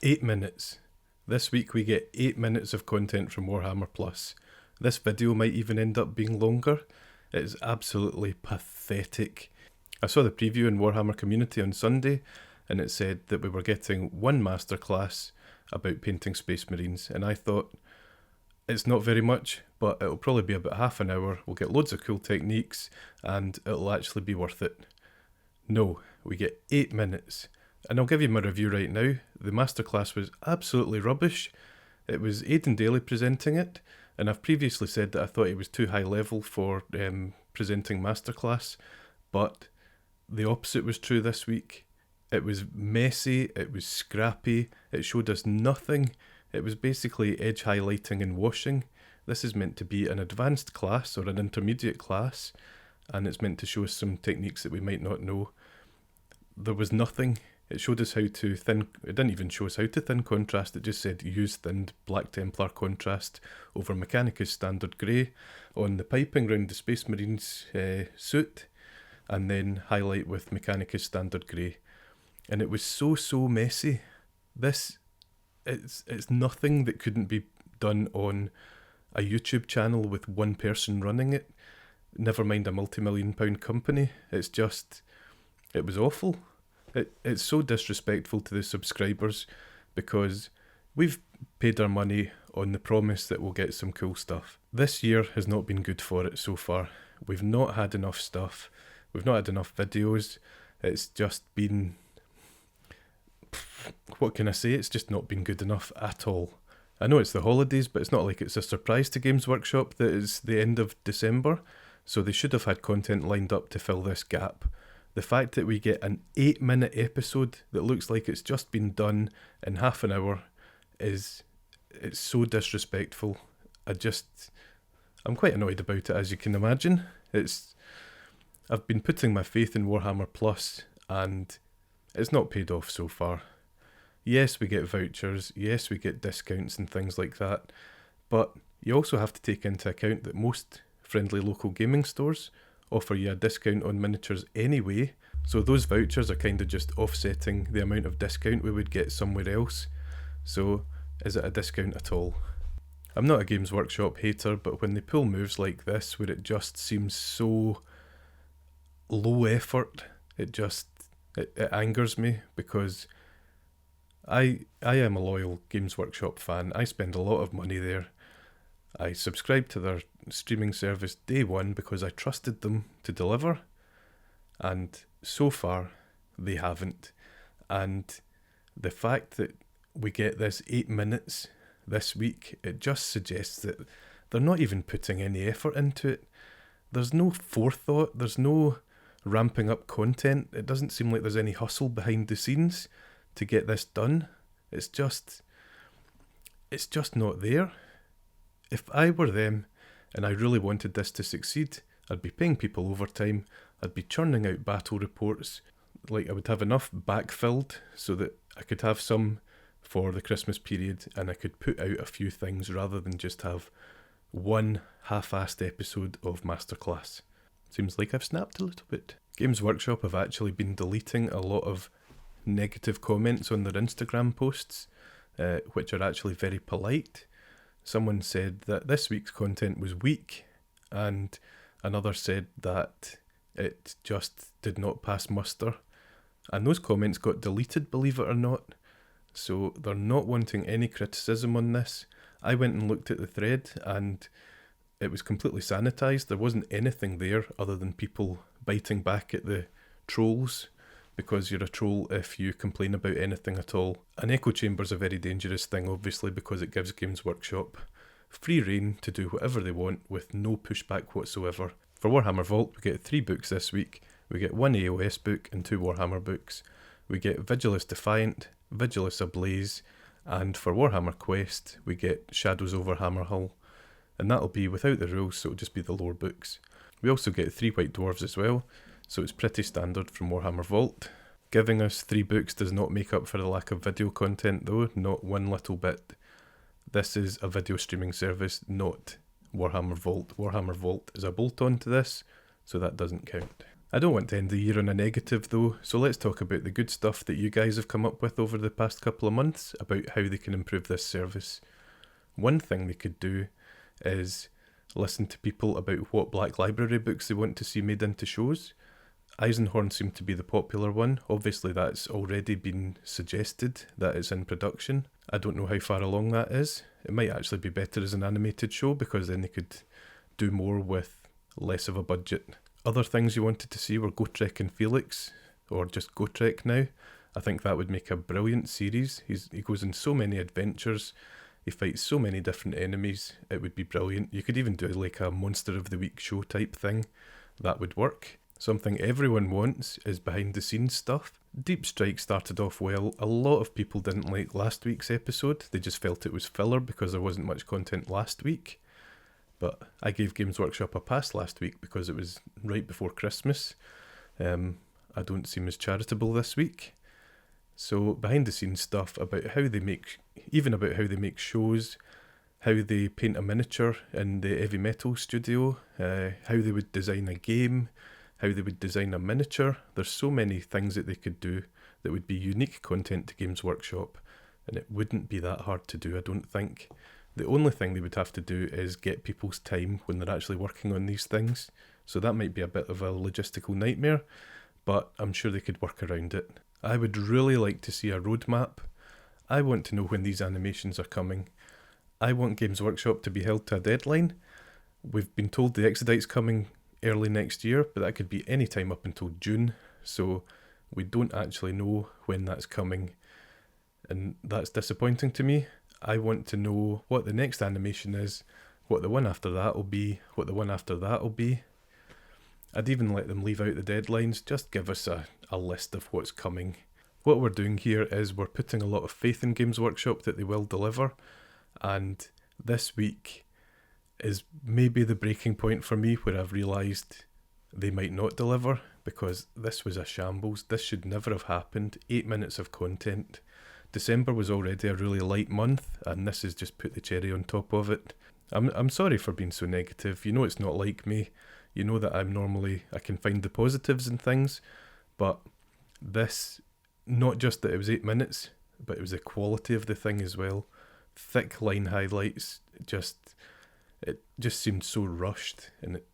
8 minutes. This week we get 8 minutes of content from Warhammer Plus. This video might even end up being longer. It is absolutely pathetic. I saw the preview in Warhammer Community on Sunday and it said that we were getting one masterclass about painting Space Marines, and I thought, it's not very much, but it'll probably be about half an hour. We'll get loads of cool techniques and it'll actually be worth it. No, we get 8 minutes. And I'll give you my review right now. The masterclass was absolutely rubbish. It was Aidan Daly presenting it, and I've previously said that I thought he was too high level for presenting masterclass, but the opposite was true this week. It was messy, it was scrappy, it showed us nothing. It was basically edge highlighting and washing. This is meant to be an advanced class or an intermediate class, and it's meant to show us some techniques that we might not know. There was nothing. It showed us how to thin, it didn't even show us how to thin contrast, it just said use thinned Black Templar contrast over Mechanicus standard grey on the piping round the Space Marines suit, and then highlight with Mechanicus standard grey. And it was so messy. It's nothing that couldn't be done on a YouTube channel with one person running it, never mind a multi-million-pound company. It was awful. It's so disrespectful to the subscribers because we've paid our money on the promise that we'll get some cool stuff. This year has not been good for it so far. We've not had enough stuff. We've not had enough videos. It's just been... what can I say? It's just not been good enough at all. I know it's the holidays, but it's not like it's a surprise to Games Workshop that it's the end of December, so they should have had content lined up to fill this gap. The fact that we get an 8-minute episode that looks like it's just been done in half an hour it's so disrespectful. I'm quite annoyed about it, as you can imagine. I've been putting my faith in Warhammer Plus and it's not paid off so far. Yes, we get vouchers, yes, we get discounts and things like that, but you also have to take into account that most friendly local gaming stores offer you a discount on miniatures anyway, so those vouchers are kind of just offsetting the amount of discount we would get somewhere else. So is it a discount at all? I'm not a Games Workshop hater, but when they pull moves like this where it just seems so low effort, it angers me, because I am a loyal Games Workshop fan. I spend a lot of money there. I subscribed to their streaming service day one because I trusted them to deliver, and so far they haven't. And the fact that we get this 8 minutes this week, it just suggests that they're not even putting any effort into it. There's no forethought, there's no ramping up content. It doesn't seem like there's any hustle behind the scenes to get this done. It's just not there. If I were them and I really wanted this to succeed, I'd be paying people overtime, I'd be churning out battle reports, like I would have enough backfilled so that I could have some for the Christmas period and I could put out a few things rather than just have one half-assed episode of Masterclass. Seems like I've snapped a little bit. Games Workshop have actually been deleting a lot of negative comments on their Instagram posts, which are actually very polite. Someone said that this week's content was weak, and another said that it just did not pass muster. And those comments got deleted, believe it or not. So they're not wanting any criticism on this. I went and looked at the thread and it was completely sanitised. There wasn't anything there other than people biting back at the trolls, because you're a troll if you complain about anything at all. An echo chamber's a very dangerous thing, obviously, because it gives Games Workshop free rein to do whatever they want with no pushback whatsoever. For Warhammer Vault, we get 3 books this week. We get 1 AOS book and 2 Warhammer books. We get Vigilus Defiant, Vigilus Ablaze, and for Warhammer Quest, we get Shadows over Hammerhull. And that'll be without the rules, so it'll just be the lore books. We also get 3 White Dwarves as well, so it's pretty standard from Warhammer Vault. Giving us 3 books does not make up for the lack of video content though, not one little bit. This is a video streaming service, not Warhammer Vault. Warhammer Vault is a bolt-on to this, so that doesn't count. I don't want to end the year on a negative though, so let's talk about the good stuff that you guys have come up with over the past couple of months about how they can improve this service. One thing they could do is listen to people about what Black Library books they want to see made into shows. Eisenhorn seemed to be the popular one. Obviously that's already been suggested that it's in production. I don't know how far along that is. It might actually be better as an animated show because then they could do more with less of a budget. Other things you wanted to see were Gotrek and Felix, or just Gotrek now. I think that would make a brilliant series. He goes on so many adventures, he fights so many different enemies, it would be brilliant. You could even do like a Monster of the Week show type thing. That would work. Something everyone wants is behind the scenes stuff. Deep Strike started off well. A lot of people didn't like last week's episode. They just felt it was filler because there wasn't much content last week. But I gave Games Workshop a pass last week because it was right before Christmas. I don't seem as charitable this week. So behind the scenes stuff about how they make, even about how they make shows, how they paint a miniature in the heavy metal studio, how they would design a game, how they would design a miniature. There's so many things that they could do that would be unique content to Games Workshop, and it wouldn't be that hard to do, I don't think. The only thing they would have to do is get people's time when they're actually working on these things. So that might be a bit of a logistical nightmare, but I'm sure they could work around it. I would really like to see a roadmap. I want to know when these animations are coming. I want Games Workshop to be held to a deadline. We've been told the Exodite's coming early next year, but that could be any time up until June. So we don't actually know when that's coming. And that's disappointing to me. I want to know what the next animation is, what the one after that will be, what the one after that will be. I'd even let them leave out the deadlines, just give us a list of what's coming. What we're doing here is we're putting a lot of faith in Games Workshop that they will deliver, and this week is maybe the breaking point for me where I've realised they might not deliver, because this was a shambles. This should never have happened. 8 minutes of content. December was already a really light month, and this has just put the cherry on top of it. I'm sorry for being so negative. You know it's not like me. You know that I can find the positives in things, but this, not just that it was 8 minutes, but it was the quality of the thing as well. Thick line highlights, it just seemed so rushed, and it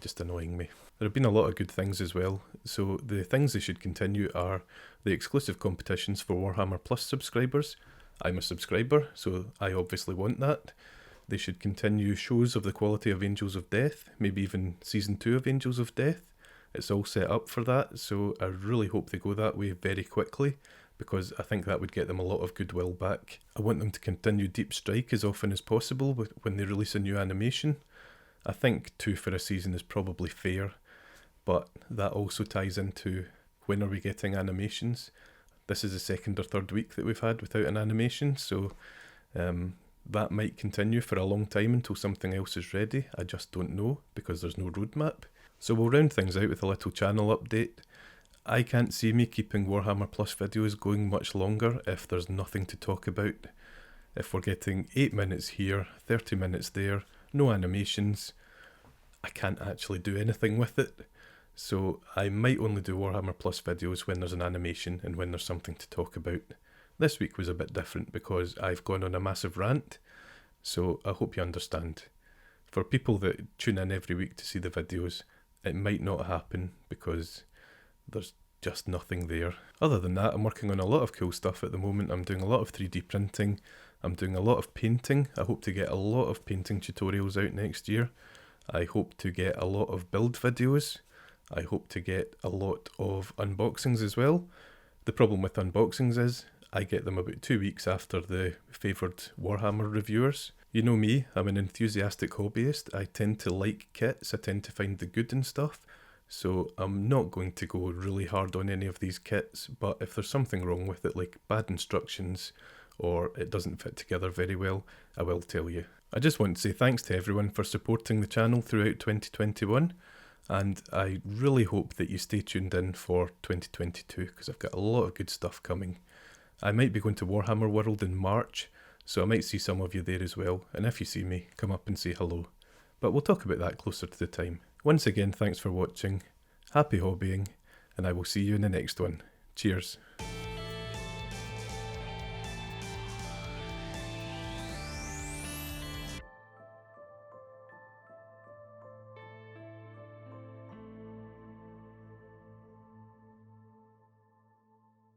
just annoying me. There have been a lot of good things as well, so the things they should continue are the exclusive competitions for Warhammer Plus subscribers. I'm a subscriber, so I obviously want that. They should continue shows of the quality of Angels of Death, maybe even Season 2 of Angels of Death. It's all set up for that, so I really hope they go that way very quickly, because I think that would get them a lot of goodwill back. I want them to continue Deep Strike as often as possible when they release a new animation. I think 2 for a season is probably fair, but that also ties into when are we getting animations. This is the second or third week that we've had without an animation, so that might continue for a long time until something else is ready. I just don't know, because there's no roadmap. So we'll round things out with a little channel update. I can't see me keeping Warhammer Plus videos going much longer if there's nothing to talk about. If we're getting 8 minutes here, 30 minutes there, no animations, I can't actually do anything with it. So I might only do Warhammer Plus videos when there's an animation and when there's something to talk about. This week was a bit different because I've gone on a massive rant, so I hope you understand. For people that tune in every week to see the videos, it might not happen because there's just nothing there. Other than that, I'm working on a lot of cool stuff at the moment. I'm doing a lot of 3D printing. I'm doing a lot of painting. I hope to get a lot of painting tutorials out next year. I hope to get a lot of build videos. I hope to get a lot of unboxings as well. The problem with unboxings is I get them about 2 weeks after the favoured Warhammer reviewers. You know me, I'm an enthusiastic hobbyist. I tend to like kits, I tend to find the good in stuff. So I'm not going to go really hard on any of these kits, but if there's something wrong with it, like bad instructions, or it doesn't fit together very well, I will tell you. I just want to say thanks to everyone for supporting the channel throughout 2021, and I really hope that you stay tuned in for 2022, because I've got a lot of good stuff coming. I might be going to Warhammer World in March, so I might see some of you there as well, and if you see me, come up and say hello. But we'll talk about that closer to the time. Once again, thanks for watching. happy hobbying, and I will see you in the next one. Cheers.